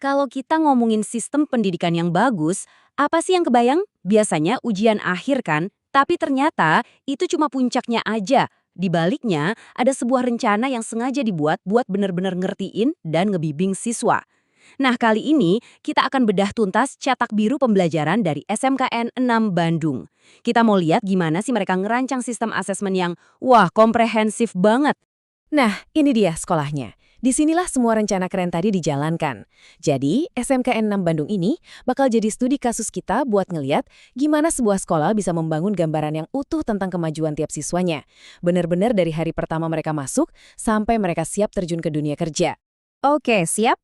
Kalau kita ngomongin sistem pendidikan yang bagus, apa sih yang kebayang? Biasanya ujian akhir kan, tapi ternyata itu cuma puncaknya aja. Di baliknya, ada sebuah rencana yang sengaja dibuat buat bener-bener ngertiin dan ngebimbing siswa. Nah, kali ini kita akan bedah tuntas cetak biru pembelajaran dari SMKN 6 Bandung. Kita mau lihat gimana sih mereka ngerancang sistem asesmen yang, wah, komprehensif banget. Nah, ini dia sekolahnya. Disinilah semua rencana keren tadi dijalankan. Jadi, SMKN 6 Bandung ini bakal jadi studi kasus kita buat ngeliat gimana sebuah sekolah bisa membangun gambaran yang utuh tentang kemajuan tiap siswanya. Bener-bener dari hari pertama mereka masuk sampai mereka siap terjun ke dunia kerja. Oke, siap?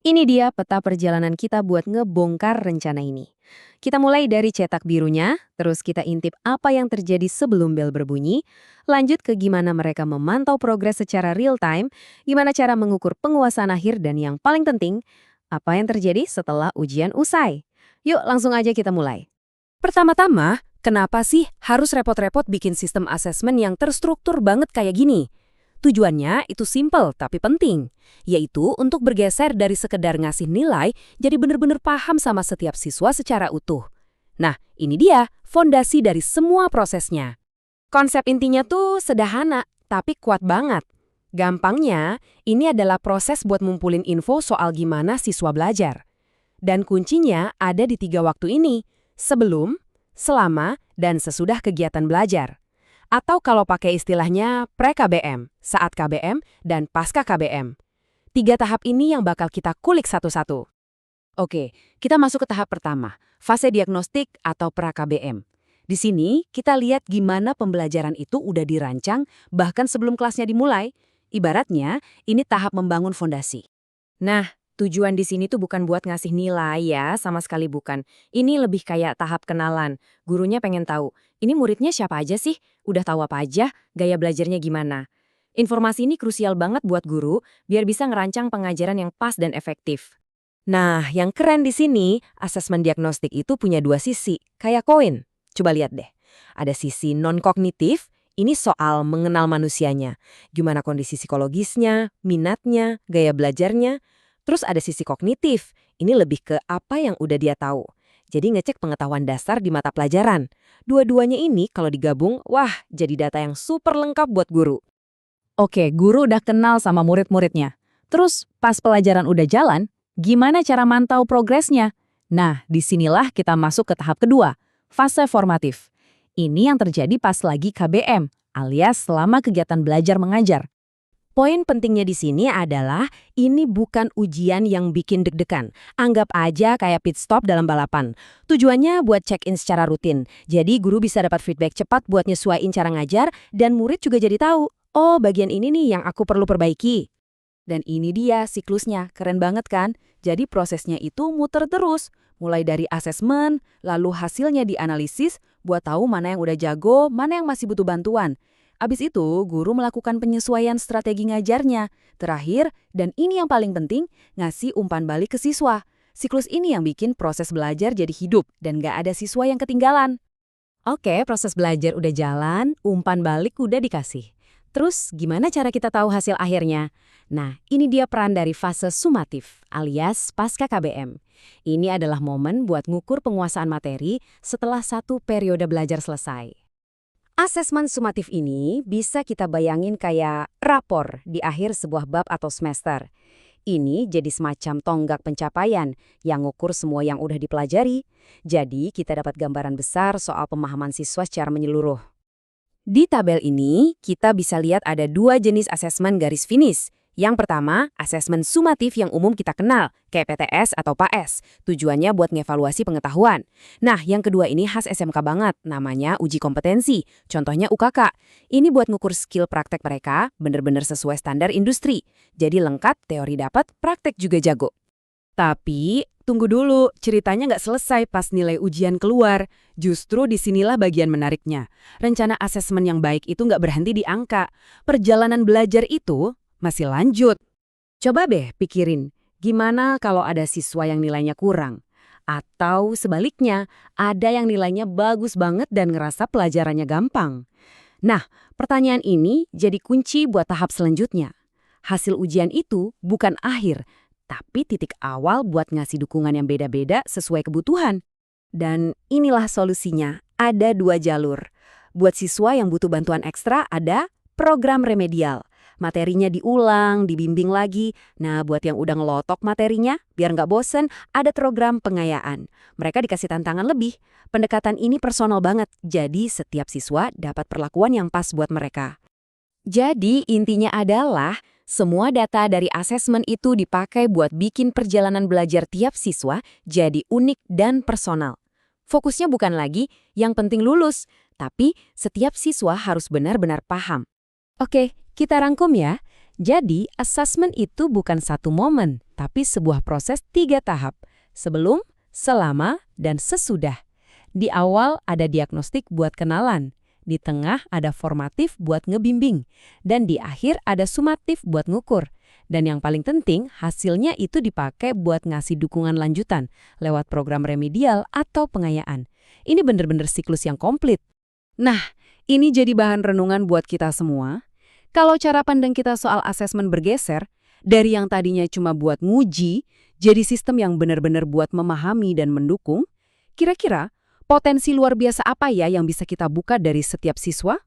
Ini dia peta perjalanan kita buat ngebongkar rencana ini. Kita mulai dari cetak birunya, terus kita intip apa yang terjadi sebelum bel berbunyi, lanjut ke gimana mereka memantau progres secara real time, gimana cara mengukur penguasaan akhir, dan yang paling penting, apa yang terjadi setelah ujian usai. Yuk langsung aja kita mulai. Pertama-tama, kenapa sih harus repot-repot bikin sistem asesmen yang terstruktur banget kayak gini? Tujuannya itu simple tapi penting, yaitu untuk bergeser dari sekedar ngasih nilai jadi bener-bener paham sama setiap siswa secara utuh. Nah, ini dia fondasi dari semua prosesnya. Konsep intinya tuh sederhana, tapi kuat banget. Gampangnya, ini adalah proses buat ngumpulin info soal gimana siswa belajar. Dan kuncinya ada di 3 waktu ini, sebelum, selama, dan sesudah kegiatan belajar. Atau kalau pakai istilahnya pre-KBM, saat KBM, dan pasca KBM. 3 tahap ini yang bakal kita kulik satu-satu. Oke, kita masuk ke tahap pertama, fase diagnostik atau pra-KBM. Di sini, kita lihat gimana pembelajaran itu udah dirancang bahkan sebelum kelasnya dimulai. Ibaratnya, ini tahap membangun fondasi. Nah, tujuan di sini tuh bukan buat ngasih nilai ya, sama sekali bukan. Ini lebih kayak tahap kenalan. Gurunya pengen tahu, ini muridnya siapa aja sih? Udah tahu apa aja? Gaya belajarnya gimana? Informasi ini krusial banget buat guru, biar bisa ngerancang pengajaran yang pas dan efektif. Nah, yang keren di sini, asesmen diagnostik itu punya 2 sisi, kayak koin. Coba lihat deh. Ada sisi non-kognitif, ini soal mengenal manusianya. Gimana kondisi psikologisnya, minatnya, gaya belajarnya. Terus ada sisi kognitif, ini lebih ke apa yang udah dia tahu. Jadi ngecek pengetahuan dasar di mata pelajaran. Dua-duanya ini kalau digabung, wah jadi data yang super lengkap buat guru. Oke, guru udah kenal sama murid-muridnya. Terus, pas pelajaran udah jalan, gimana cara mantau progresnya? Nah, disinilah kita masuk ke tahap kedua, fase formatif. Ini yang terjadi pas lagi KBM, alias selama kegiatan belajar mengajar. Poin pentingnya di sini adalah ini bukan ujian yang bikin deg-degan. Anggap aja kayak pit stop dalam balapan. Tujuannya buat check-in secara rutin. Jadi guru bisa dapat feedback cepat buat nyesuaiin cara ngajar dan murid juga jadi tahu, oh bagian ini nih yang aku perlu perbaiki. Dan ini dia siklusnya, keren banget kan? Jadi prosesnya itu muter terus. Mulai dari asesmen, lalu hasilnya dianalisis buat tahu mana yang udah jago, mana yang masih butuh bantuan. Abis itu, guru melakukan penyesuaian strategi ngajarnya. Terakhir, dan ini yang paling penting, ngasih umpan balik ke siswa. Siklus ini yang bikin proses belajar jadi hidup dan gak ada siswa yang ketinggalan. Oke, proses belajar udah jalan, umpan balik udah dikasih. Terus, gimana cara kita tahu hasil akhirnya? Nah, ini dia peran dari fase sumatif, alias pasca KBM. Ini adalah momen buat ngukur penguasaan materi setelah satu periode belajar selesai. Asesmen sumatif ini bisa kita bayangin kayak rapor di akhir sebuah bab atau semester. Ini jadi semacam tonggak pencapaian yang ngukur semua yang udah dipelajari. Jadi kita dapat gambaran besar soal pemahaman siswa secara menyeluruh. Di tabel ini, kita bisa lihat ada 2 jenis asesmen garis finish. Yang pertama, asesmen sumatif yang umum kita kenal, kayak PTS atau PAS. Tujuannya buat ngevaluasi pengetahuan. Nah, yang kedua ini khas SMK banget, namanya uji kompetensi. Contohnya UKK. Ini buat ngukur skill praktek mereka, bener-bener sesuai standar industri. Jadi lengkap, teori dapat, praktek juga jago. Tapi, tunggu dulu, ceritanya nggak selesai pas nilai ujian keluar. Justru disinilah bagian menariknya. Rencana asesmen yang baik itu nggak berhenti di angka. Perjalanan belajar itu masih lanjut. Coba deh pikirin, gimana kalau ada siswa yang nilainya kurang? Atau sebaliknya, ada yang nilainya bagus banget dan ngerasa pelajarannya gampang. Nah, pertanyaan ini jadi kunci buat tahap selanjutnya. Hasil ujian itu bukan akhir, tapi titik awal buat ngasih dukungan yang beda-beda sesuai kebutuhan. Dan inilah solusinya, ada 2 jalur. Buat siswa yang butuh bantuan ekstra ada program remedial. Materinya diulang, dibimbing lagi. Nah, buat yang udah ngelotok materinya, biar nggak bosen, ada program pengayaan. Mereka dikasih tantangan lebih. Pendekatan ini personal banget, jadi setiap siswa dapat perlakuan yang pas buat mereka. Jadi intinya adalah semua data dari asesmen itu dipakai buat bikin perjalanan belajar tiap siswa jadi unik dan personal. Fokusnya bukan lagi yang penting lulus, tapi setiap siswa harus benar-benar paham. Oke, kita rangkum ya. Jadi, asesmen itu bukan satu momen, tapi sebuah proses 3 tahap. Sebelum, selama, dan sesudah. Di awal ada diagnostik buat kenalan. Di tengah ada formatif buat ngebimbing. Dan di akhir ada sumatif buat ngukur. Dan yang paling penting, hasilnya itu dipakai buat ngasih dukungan lanjutan lewat program remedial atau pengayaan. Ini bener-bener siklus yang komplit. Nah, ini jadi bahan renungan buat kita semua. Kalau cara pandang kita soal asesmen bergeser, dari yang tadinya cuma buat nguji, jadi sistem yang benar-benar buat memahami dan mendukung, kira-kira potensi luar biasa apa ya yang bisa kita buka dari setiap siswa?